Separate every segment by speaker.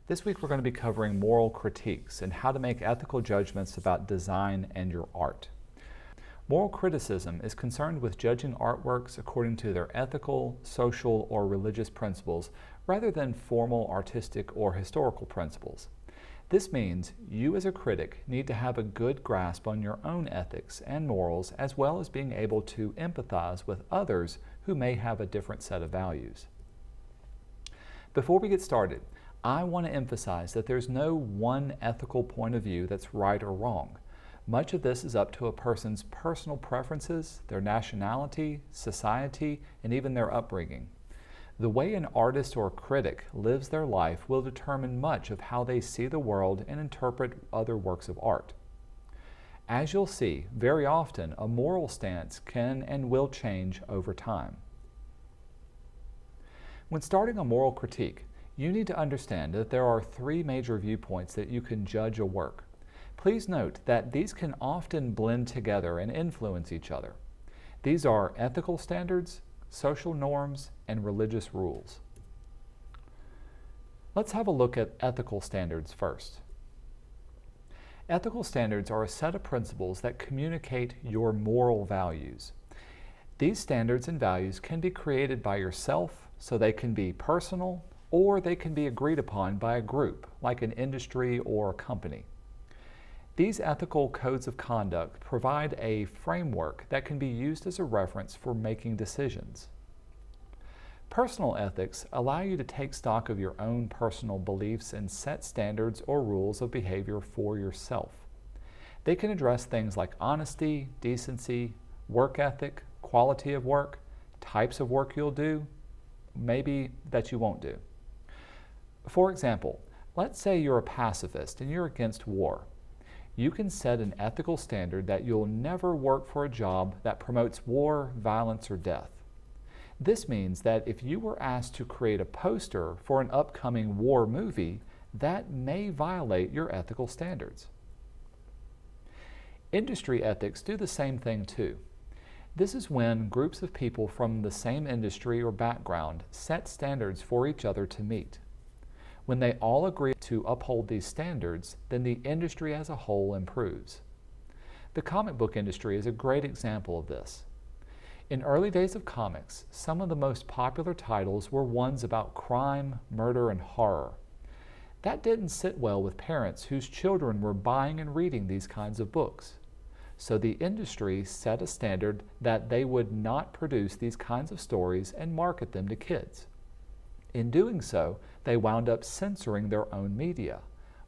Speaker 1: This week we're going to be covering moral critiques and how to make ethical judgments about design and your art. Moral criticism is concerned with judging artworks according to their ethical, social, or religious principles rather than formal artistic or historical principles. This means you as a critic need to have a good grasp on your own ethics and morals, as well as being able to empathize with others who may have a different set of values. Before we get started, I want to emphasize that there's no one ethical point of view that's right or wrong. Much of this is up to a person's personal preferences, their nationality, society, and even their upbringing. The way an artist or critic lives their life will determine much of how they see the world and interpret other works of art. As you'll see, very often a moral stance can and will change over time. When starting a moral critique, you need to understand that there are three major viewpoints that you can judge a work. Please note that these can often blend together and influence each other. These are ethical standards, social norms, and religious rules. Let's have a look at ethical standards first. Ethical standards are a set of principles that communicate your moral values. These standards and values can be created by yourself, so they can be personal, or they can be agreed upon by a group, like an industry or a company. These ethical codes of conduct provide a framework that can be used as a reference for making decisions. Personal ethics allow you to take stock of your own personal beliefs and set standards or rules of behavior for yourself. They can address things like honesty, decency, work ethic, quality of work, types of work you'll do, maybe that you won't do. For example, let's say you're a pacifist and you're against war. You can set an ethical standard that you'll never work for a job that promotes war, violence, or death. This means that if you were asked to create a poster for an upcoming war movie, that may violate your ethical standards. Industry ethics do the same thing too. This is when groups of people from the same industry or background set standards for each other to meet. When they all agree to uphold these standards, then the industry as a whole improves. The comic book industry is a great example of this. In early days of comics, some of the most popular titles were ones about crime, murder, and horror. That didn't sit well with parents whose children were buying and reading these kinds of books. So the industry set a standard that they would not produce these kinds of stories and market them to kids. In doing so, they wound up censoring their own media,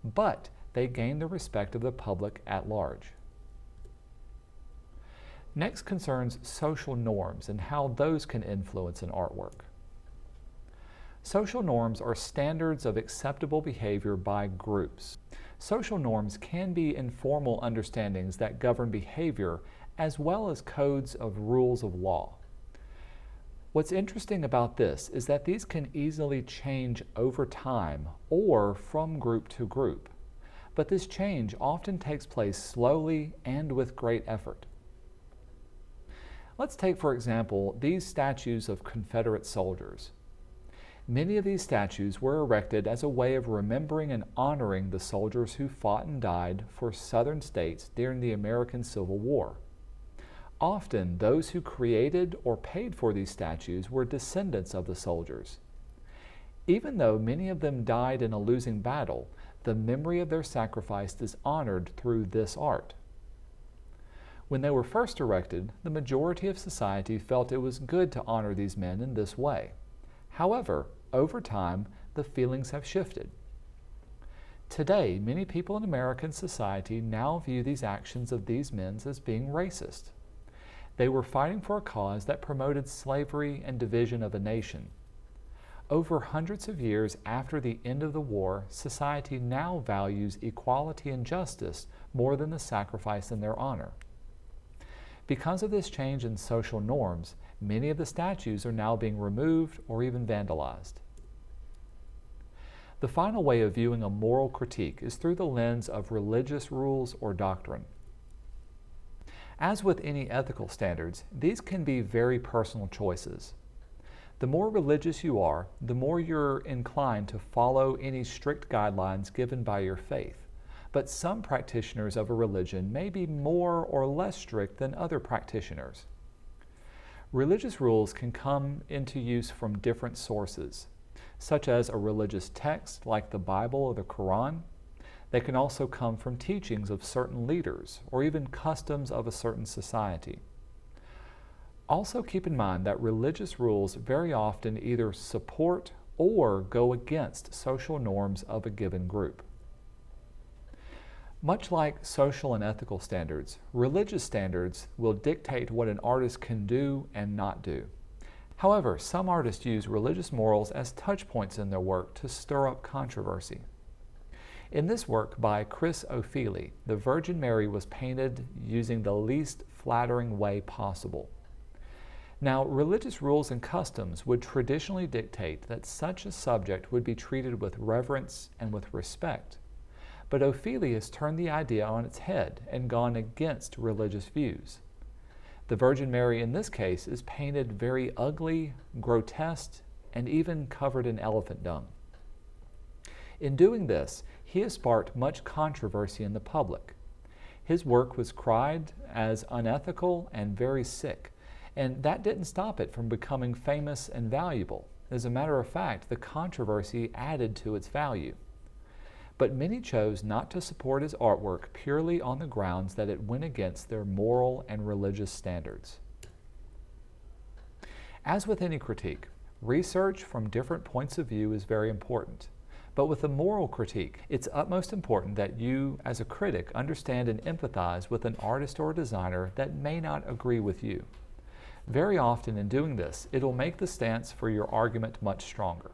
Speaker 1: but they gained the respect of the public at large. Next concerns social norms and how those can influence an artwork. Social norms are standards of acceptable behavior by groups. Social norms can be informal understandings that govern behavior as well as codes of rules of law. What's interesting about this is that these can easily change over time or from group to group, but this change often takes place slowly and with great effort. Let's take, for example, these statues of Confederate soldiers. Many of these statues were erected as a way of remembering and honoring the soldiers who fought and died for Southern states during the American Civil War. Often, those who created or paid for these statues were descendants of the soldiers. Even though many of them died in a losing battle, the memory of their sacrifice is honored through this art. When they were first erected, the majority of society felt it was good to honor these men in this way. However, over time, the feelings have shifted. Today, many people in American society now view these actions of these men as being racist. They were fighting for a cause that promoted slavery and division of a nation. Over hundreds of years after the end of the war, society now values equality and justice more than the sacrifice in their honor. Because of this change in social norms, many of the statues are now being removed or even vandalized. The final way of viewing a moral critique is through the lens of religious rules or doctrine. As with any ethical standards, these can be very personal choices. The more religious you are, the more you're inclined to follow any strict guidelines given by your faith. But some practitioners of a religion may be more or less strict than other practitioners. Religious rules can come into use from different sources, such as a religious text like the Bible or the Quran. They can also come from teachings of certain leaders or even customs of a certain society. Also keep in mind that religious rules very often either support or go against social norms of a given group. Much like social and ethical standards, religious standards will dictate what an artist can do and not do. However, some artists use religious morals as touch points in their work to stir up controversy. In this work by Chris Ofili, the Virgin Mary was painted using the least flattering way possible. Now, religious rules and customs would traditionally dictate that such a subject would be treated with reverence and with respect. But Ofili has turned the idea on its head and gone against religious views. The Virgin Mary in this case is painted very ugly, grotesque, and even covered in elephant dung. In doing this, he has sparked much controversy in the public. His work was cried as unethical and very sick, and that didn't stop it from becoming famous and valuable. As a matter of fact, the controversy added to its value. But many chose not to support his artwork purely on the grounds that it went against their moral and religious standards. As with any critique, research from different points of view is very important. But with a moral critique, it's utmost important that you, as a critic, understand and empathize with an artist or a designer that may not agree with you. Very often in doing this, it'll make the stance for your argument much stronger.